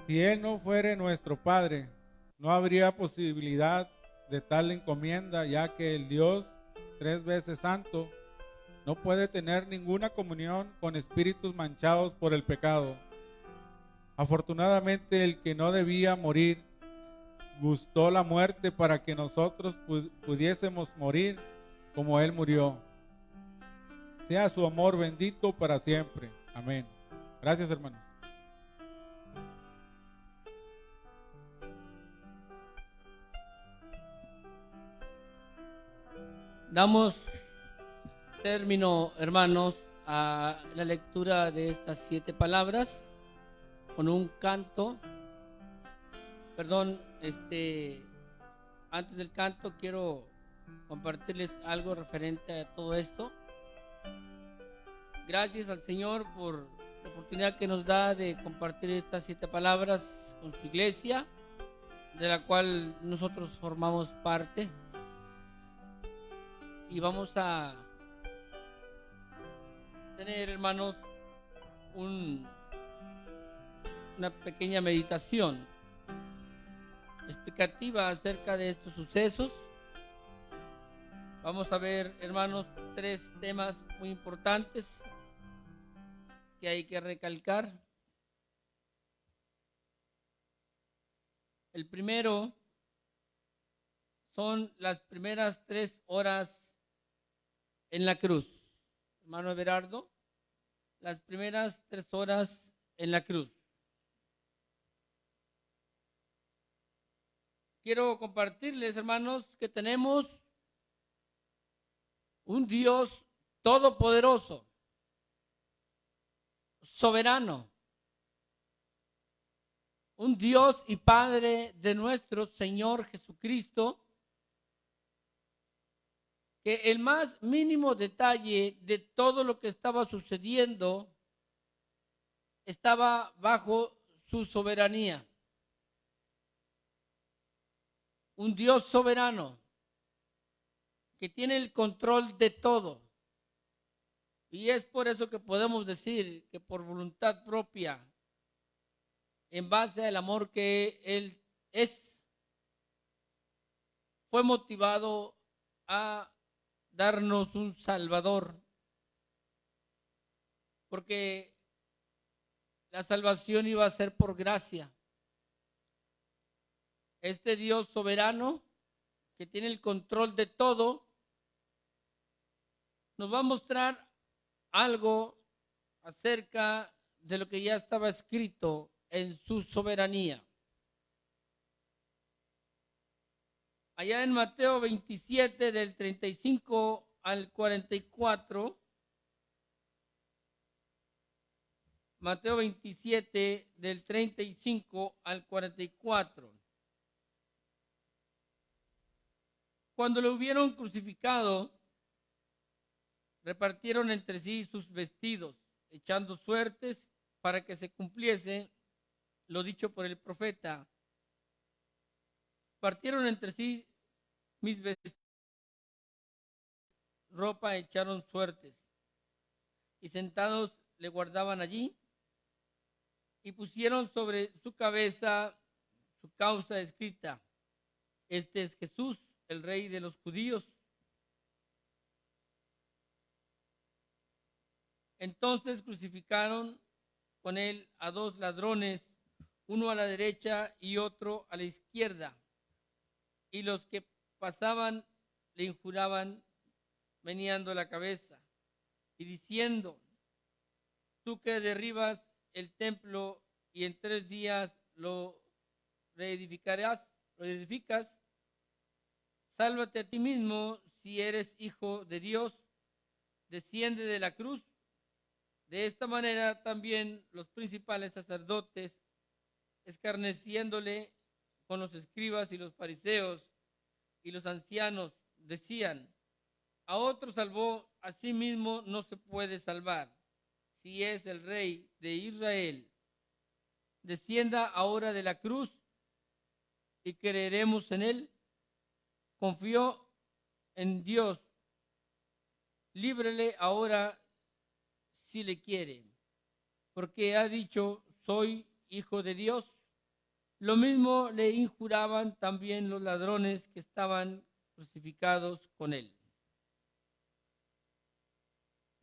Si Él no fuere nuestro Padre, no habría posibilidad de tal encomienda, ya que el Dios 3 veces santo no puede tener ninguna comunión con espíritus manchados por el pecado. Afortunadamente, el que no debía morir gustó la muerte para que nosotros pudiésemos morir como Él murió. Sea su amor bendito para siempre. Amén. Gracias, hermanos. Damos término, hermanos, a la lectura de estas 7 palabras con un canto. Perdón, antes del canto quiero compartirles algo referente a todo esto. Gracias al Señor por la oportunidad que nos da de compartir estas 7 palabras con su iglesia, de la cual nosotros formamos parte. Y vamos a tener, hermanos, una pequeña meditación explicativa acerca de estos sucesos. Vamos a ver, hermanos, 3 temas muy importantes que hay que recalcar. El primero son las primeras 3 horas en la cruz. Hermano Everardo, las primeras 3 horas en la cruz. Quiero compartirles, hermanos, que tenemos un Dios todopoderoso, soberano, un Dios y Padre de nuestro Señor Jesucristo, que el más mínimo detalle de todo lo que estaba sucediendo estaba bajo su soberanía. Un Dios soberano que tiene el control de todo. Y es por eso que podemos decir que por voluntad propia, en base al amor que Él fue motivado a darnos un Salvador, porque la salvación iba a ser por gracia. Este Dios soberano, que tiene el control de todo, nos va a mostrar algo acerca de lo que ya estaba escrito en su soberanía. Allá en Mateo 27, del 35 al 44, Mateo 27, del 35 al 44. Cuando lo hubieron crucificado, repartieron entre sí sus vestidos, echando suertes para que se cumpliese lo dicho por el profeta. Partieron entre sí mis vestidos, ropa echaron suertes, y sentados le guardaban allí, y pusieron sobre su cabeza su causa escrita: este es Jesús, el Rey de los judíos. Entonces crucificaron con él a 2 ladrones, uno a la derecha y otro a la izquierda. Y los que pasaban le injuraban, meneando la cabeza y diciendo: tú que derribas el templo y en 3 días lo reedificas, sálvate a ti mismo si eres hijo de Dios, desciende de la cruz. De esta manera también los principales sacerdotes, escarneciéndole con los escribas y los fariseos y los ancianos, decían: a otro salvó, a sí mismo no se puede salvar. Si es el Rey de Israel, descienda ahora de la cruz y creeremos en él. Confió en Dios, líbrele ahora si le quiere, porque ha dicho: soy hijo de Dios. Lo mismo le injuraban también los ladrones que estaban crucificados con él.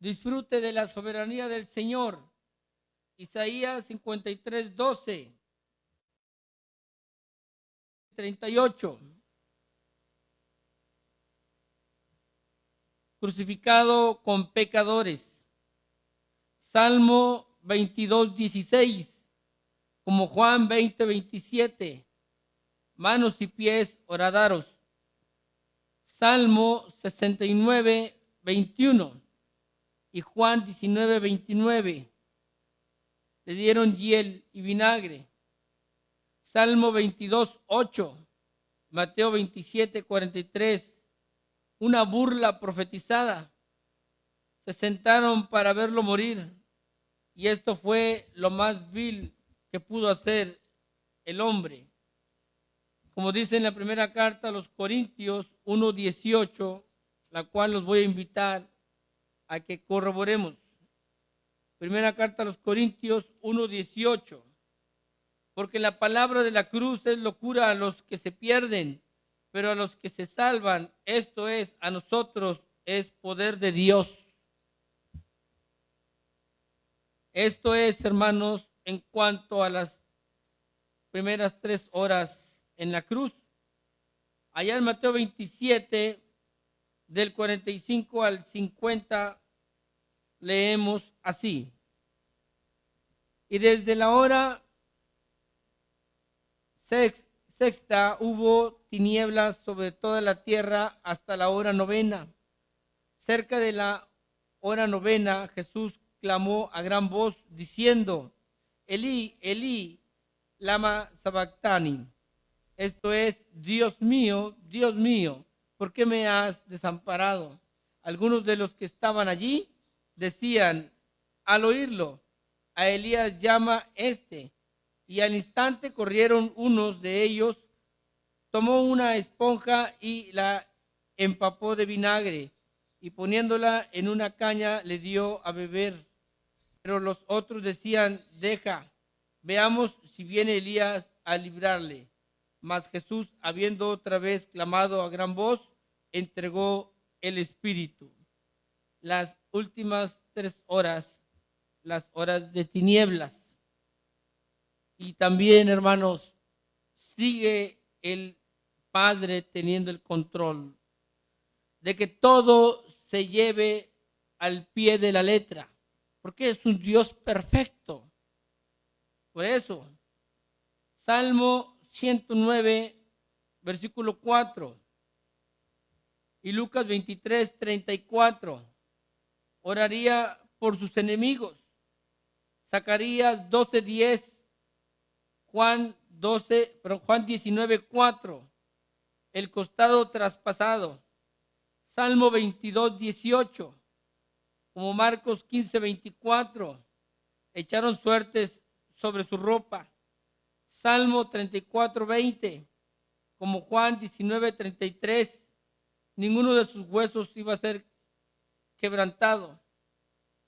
disfrute de la soberanía del Señor. Isaías 53, 12, 38. Crucificado con pecadores. Salmo 22, 16, como Juan 20, 27. Manos y pies horadaros. Salmo 69, 21 y Juan 19, 29. Le dieron hiel y vinagre. Salmo 22, 8. Mateo 27, 43. Una burla profetizada. Se sentaron para verlo morir, y esto fue lo más vil que pudo hacer el hombre. Como dice en la primera carta a los Corintios 1:18, la cual los voy a invitar a que corroboremos. Primera carta a los Corintios 1:18. Porque la palabra de la cruz es locura a los que se pierden, pero a los que se salvan, esto es, a nosotros, es poder de Dios. Esto es, hermanos, en cuanto a las primeras 3 horas en la cruz. Allá en Mateo 27, del 45 al 50, leemos así. Y desde la hora sexta hubo tinieblas sobre toda la tierra hasta la hora novena. Cerca de la hora novena, Jesús clamó a gran voz diciendo: Elí, Elí, lama sabactani. Esto es: Dios mío, ¿por qué me has desamparado? Algunos de los que estaban allí decían al oírlo: a Elías llama este. Y al instante corrieron unos de ellos, tomó una esponja y la empapó de vinagre, y poniéndola en una caña le dio a beber. Pero los otros decían: deja, veamos si viene Elías a librarle. Mas Jesús, habiendo otra vez clamado a gran voz, entregó el Espíritu. Las últimas 3 horas, las horas de tinieblas. Y también, hermanos, sigue el Padre teniendo el control de que todo se lleve al pie de la letra, porque es un Dios perfecto. Por eso, Salmo 109, versículo 4, y Lucas 23, 34, oraría por sus enemigos. Zacarías 12, 10, Juan 19, 4, el costado traspasado. Salmo 22, 18, como Marcos 15, 24, echaron suertes sobre su ropa. Salmo 34, 20, como Juan 19, 33, ninguno de sus huesos iba a ser quebrantado.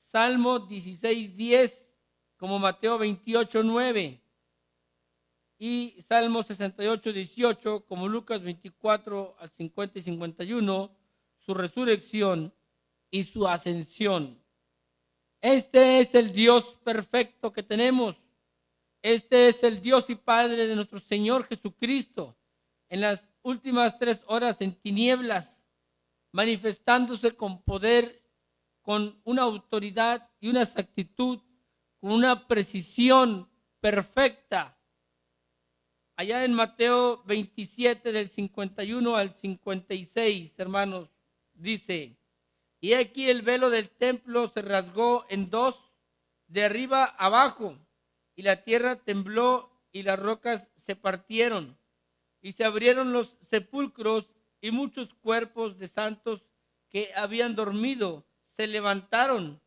Salmo 16, 10, como Mateo 28, 9. Y Salmo 68, 18, como Lucas 24 al 50 y 51, su resurrección y su ascensión. Este es el Dios perfecto que tenemos. Este es el Dios y Padre de nuestro Señor Jesucristo, en las últimas 3 horas en tinieblas, manifestándose con poder, con una autoridad y una exactitud, con una precisión perfecta. Allá en Mateo 27, del 51 al 56, hermanos, dice: y aquí el velo del templo se rasgó en 2, de arriba abajo, y la tierra tembló y las rocas se partieron, y se abrieron los sepulcros, y muchos cuerpos de santos que habían dormido se levantaron,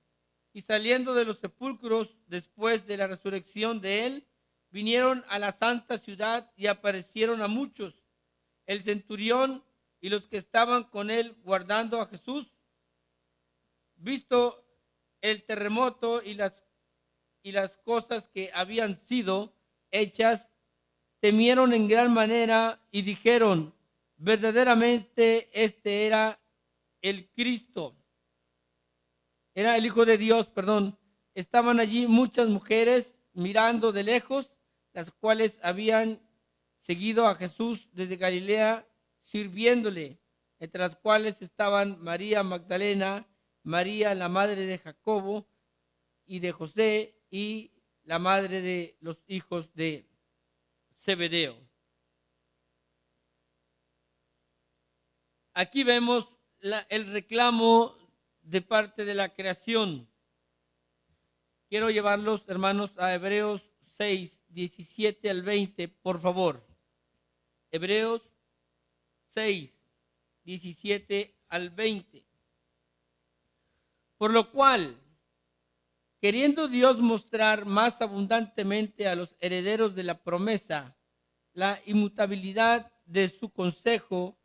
y saliendo de los sepulcros después de la resurrección de él, vinieron a la santa ciudad y aparecieron a muchos. El centurión y los que estaban con él guardando a Jesús, visto el terremoto y las cosas que habían sido hechas, temieron en gran manera y dijeron: verdaderamente este era el Cristo. era el Hijo de Dios, perdón. Estaban allí muchas mujeres mirando de lejos, las cuales habían seguido a Jesús desde Galilea, sirviéndole, entre las cuales estaban María Magdalena, María, la madre de Jacobo y de José, y la madre de los hijos de Zebedeo. Aquí vemos el reclamo de parte de la creación. Quiero llevarlos, hermanos, a Hebreos 6, 17 al 20, por favor. Hebreos 6, 17 al 20. Por lo cual, queriendo Dios mostrar más abundantemente a los herederos de la promesa la inmutabilidad de su consejo,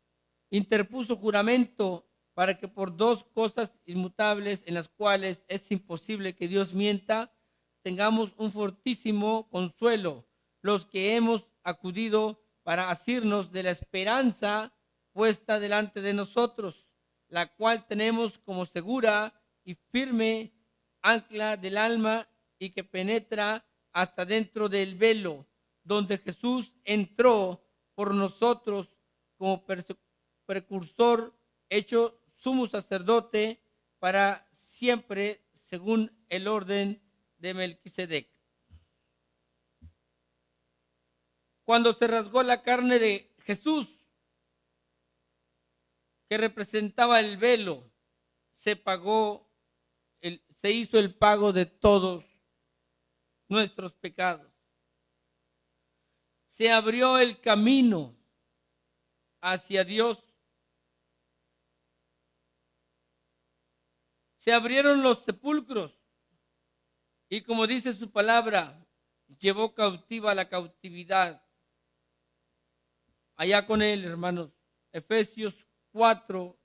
interpuso juramento para que por dos cosas inmutables en las cuales es imposible que Dios mienta, tengamos un fortísimo consuelo, los que hemos acudido para asirnos de la esperanza puesta delante de nosotros, la cual tenemos como segura y firme ancla del alma y que penetra hasta dentro del velo, donde Jesús entró por nosotros como precursor, hecho sumo sacerdote para siempre según el orden de Melquisedec. Cuando se rasgó la carne de Jesús, que representaba el velo, se hizo el pago de todos nuestros pecados. Se abrió el camino hacia Dios. Se abrieron los sepulcros y, como dice su palabra, llevó cautiva la cautividad. Allá con él, hermanos. Efesios 4.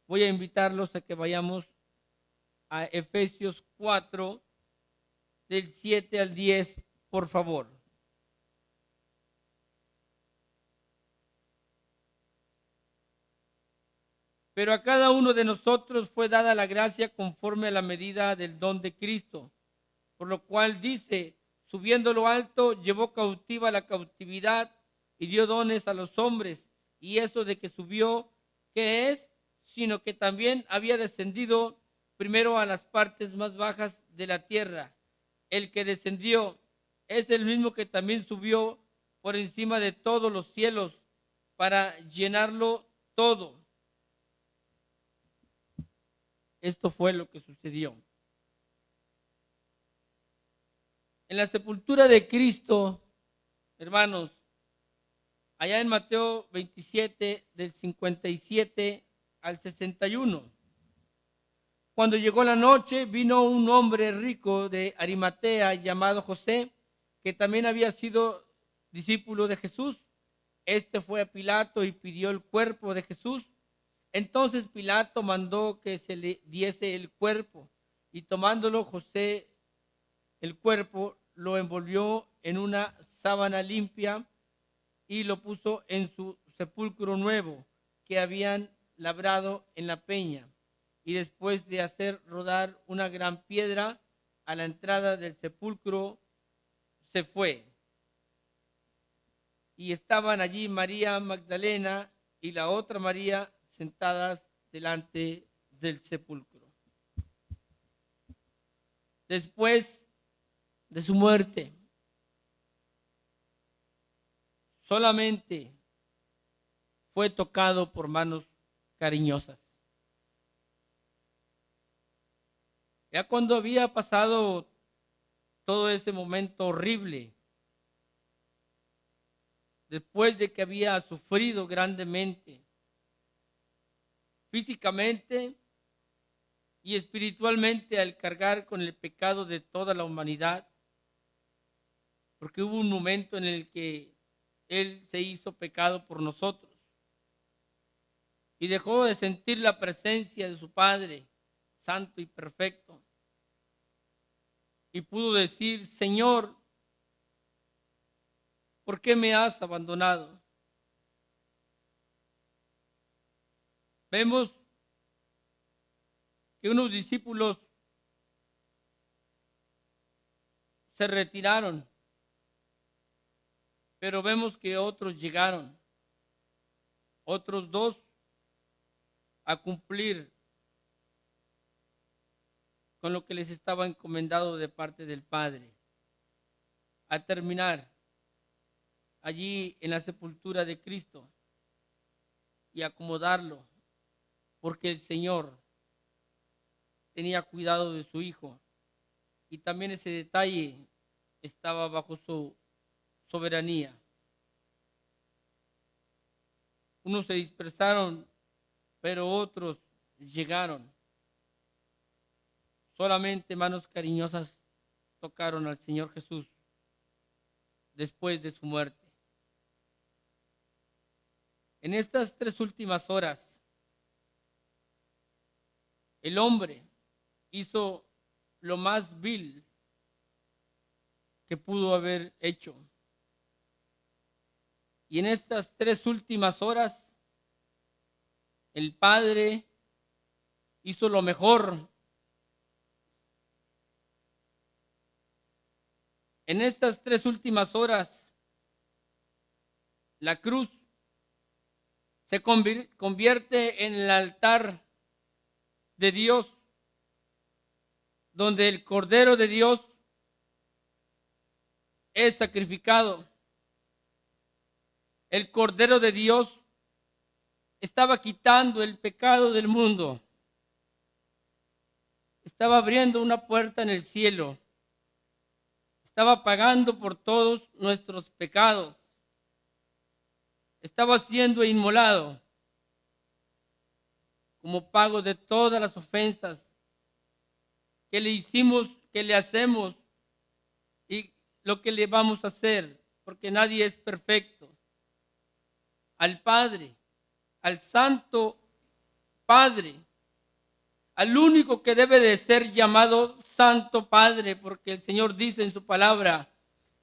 Voy a invitarlos a que vayamos a Efesios 4, del 7 al 10, por favor. Pero a cada uno de nosotros fue dada la gracia conforme a la medida del don de Cristo, por lo cual dice, subiendo lo alto, llevó cautiva la cautividad y dio dones a los hombres. Y eso de que subió, ¿qué es? Sino que también había descendido primero a las partes más bajas de la tierra. El que descendió es el mismo que también subió por encima de todos los cielos para llenarlo todo. Esto fue lo que sucedió. En la sepultura de Cristo, hermanos, allá en Mateo 27, del 57 al 61. Cuando llegó la noche, vino un hombre rico de Arimatea llamado José, que también había sido discípulo de Jesús. Este fue a Pilato y pidió el cuerpo de Jesús. Entonces Pilato mandó que se le diese el cuerpo, y tomándolo José el cuerpo, lo envolvió en una sábana limpia y lo puso en su sepulcro nuevo que habían labrado en la peña. Y después de hacer rodar una gran piedra a la entrada del sepulcro, se fue. Y estaban allí María Magdalena y la otra María sentadas delante del sepulcro. Después de su muerte, solamente fue tocado por manos cariñosas. Ya cuando había pasado todo ese momento horrible, después de que había sufrido grandemente, físicamente y espiritualmente, al cargar con el pecado de toda la humanidad, porque hubo un momento en el que Él se hizo pecado por nosotros y dejó de sentir la presencia de su Padre, santo y perfecto, y pudo decir: Señor, ¿por qué me has abandonado? Vemos que unos discípulos se retiraron, pero vemos que otros llegaron, otros dos a cumplir con lo que les estaba encomendado de parte del Padre, a terminar allí en la sepultura de Cristo y acomodarlo, porque el Señor tenía cuidado de su Hijo y también ese detalle estaba bajo su soberanía. Unos se dispersaron, pero otros llegaron. Solamente manos cariñosas tocaron al Señor Jesús después de su muerte. En estas 3 últimas horas, el hombre hizo lo más vil que pudo haber hecho. Y en estas 3 últimas horas, el Padre hizo lo mejor. En estas 3 últimas horas, la cruz se convierte en el altar de Dios, donde el Cordero de Dios es sacrificado. El Cordero de Dios estaba quitando el pecado del mundo. Estaba abriendo una puerta en el cielo. Estaba pagando por todos nuestros pecados. Estaba siendo inmolado como pago de todas las ofensas que le hicimos, que le hacemos y lo que le vamos a hacer, porque nadie es perfecto. Al Padre, al Santo Padre, al único que debe de ser llamado Santo Padre, porque el Señor dice en su palabra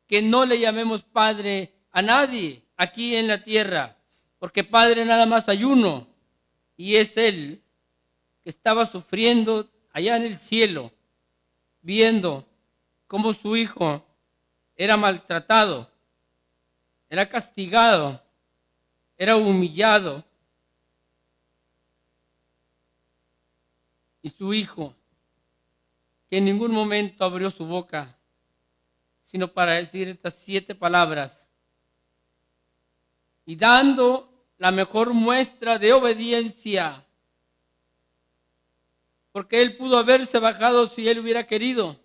que no le llamemos Padre a nadie aquí en la tierra, porque Padre nada más hay uno, y es Él que estaba sufriendo allá en el cielo, viendo cómo su Hijo era maltratado, era castigado, era humillado, y su Hijo, que en ningún momento abrió su boca, sino para decir estas 7 palabras, y dando la mejor muestra de obediencia, porque Él pudo haberse bajado si Él hubiera querido,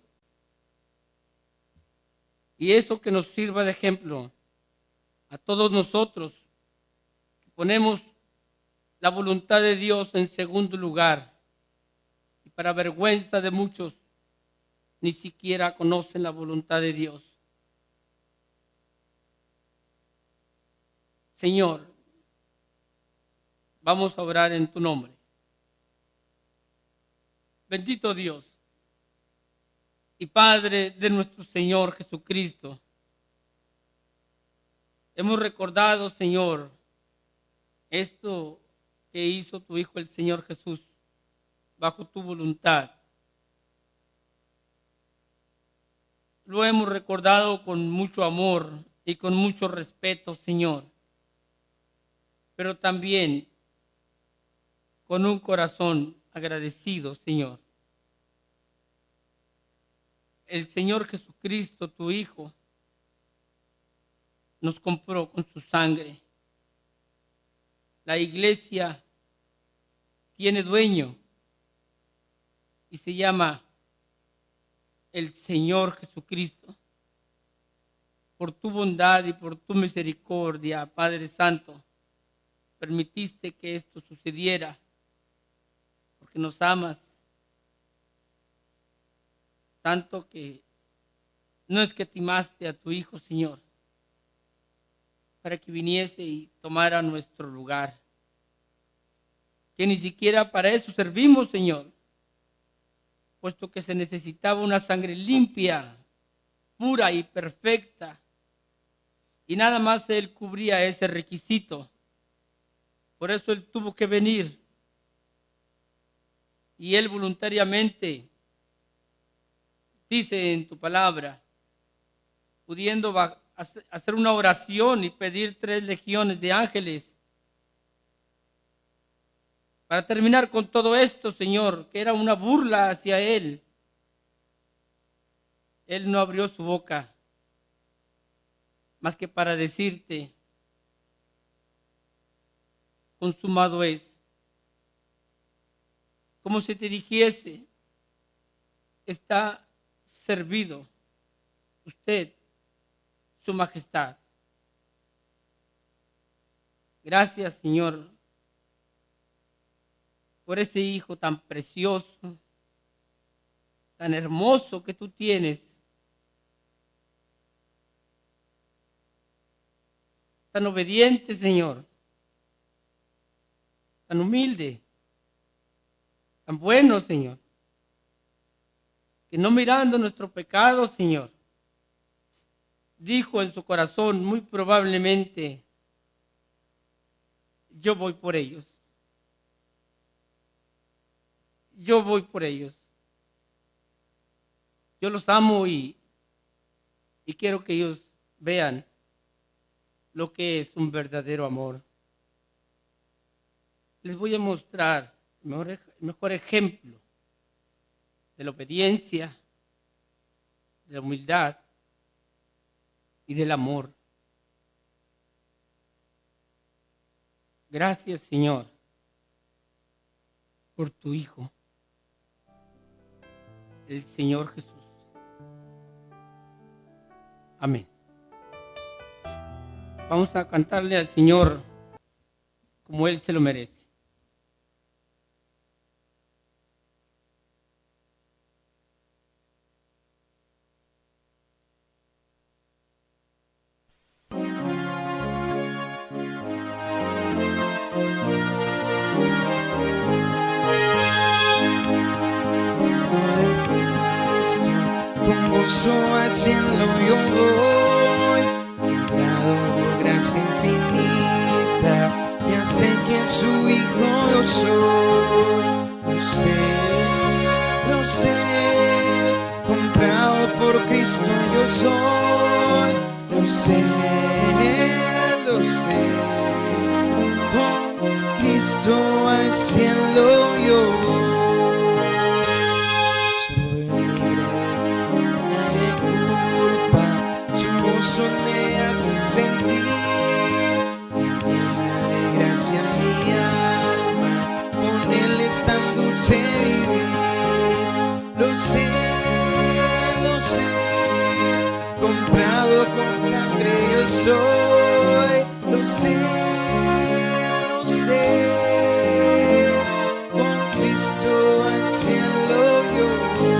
y eso que nos sirva de ejemplo a todos nosotros, que ponemos la voluntad de Dios en segundo lugar, y para vergüenza de muchos, ni siquiera conocen la voluntad de Dios. Señor, vamos a orar en tu nombre. Bendito Dios y Padre de nuestro Señor Jesucristo, hemos recordado, Señor, esto que hizo tu Hijo el Señor Jesús bajo tu voluntad. Lo hemos recordado con mucho amor y con mucho respeto, Señor, pero también con un corazón agradecido, Señor. El Señor Jesucristo, tu Hijo, nos compró con su sangre. La iglesia tiene dueño y se llama el Señor Jesucristo. Por tu bondad y por tu misericordia, Padre Santo, permitiste que esto sucediera, porque nos amas tanto que no escatimaste a tu Hijo, Señor, para que viniese y tomara nuestro lugar. Que ni siquiera para eso servimos, Señor, puesto que se necesitaba una sangre limpia, pura y perfecta, y nada más Él cubría ese requisito. Por eso Él tuvo que venir y él voluntariamente dice en tu palabra, pudiendo hacer una oración y pedir 3 legiones de ángeles. Para terminar con todo esto, Señor, que era una burla hacia él, él no abrió su boca más que para decirte, consumado es. Como si te dijese, está servido usted, su majestad. Gracias, Señor, por ese hijo tan precioso, tan hermoso que tú tienes, tan obediente, Señor, tan humilde, tan bueno, Señor, que no mirando nuestro pecado, Señor, dijo en su corazón muy probablemente, yo voy por ellos. Yo voy por ellos. Yo los amo y quiero que ellos vean lo que es un verdadero amor. Les voy a mostrar el mejor ejemplo de la obediencia, de la humildad y del amor. Gracias, Señor, por tu Hijo, el Señor Jesús. Amén. Vamos a cantarle al Señor como Él se lo merece. Con gozo al cielo yo voy, guiado por gracia infinita, ya sé que su hijo yo soy, lo sé, comprado por Cristo yo soy, lo sé, con Cristo al cielo yo voy. Me hace sentir llena de gracia mi alma, con Él es tan dulce vivir. Lo sé, comprado con sangre yo soy. Lo sé, con Cristo al cielo yo voy.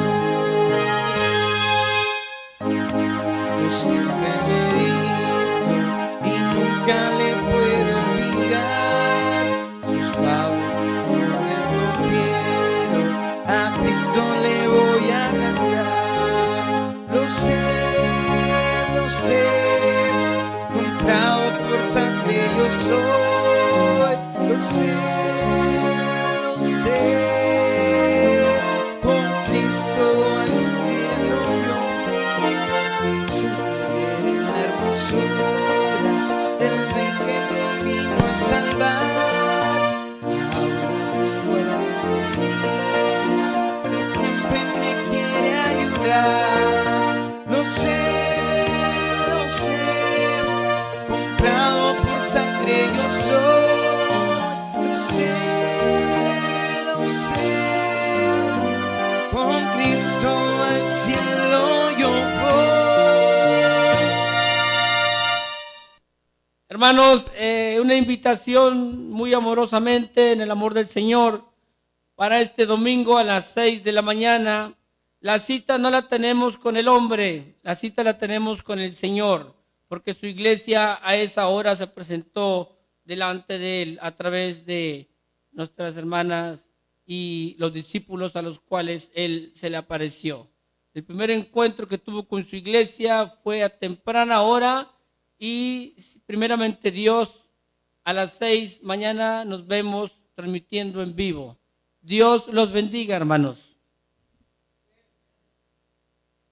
Siempre medito y nunca le puedo olvidar sus favores no quiero, a Cristo le voy a cantar. Lo sé, comprado por sangre yo soy. Lo sé, con Cristo al cielo yo la hermosura del Rey que me vino a salvar. Ahora y siempre me quiere ayudar. Lo sé, comprado por sangre yo soy. Lo sé, con Cristo al cielo yo voy. Hermanos, una invitación muy amorosamente en el amor del Señor para este domingo a las 6 de la mañana. La cita no la tenemos con el hombre, la cita la tenemos con el Señor, porque su iglesia a esa hora se presentó delante de Él a través de nuestras hermanas y los discípulos a los cuales Él se le apareció. El primer encuentro que tuvo con su iglesia fue a temprana hora y primeramente Dios a las 6 mañana nos vemos transmitiendo en vivo. Dios los bendiga, hermanos.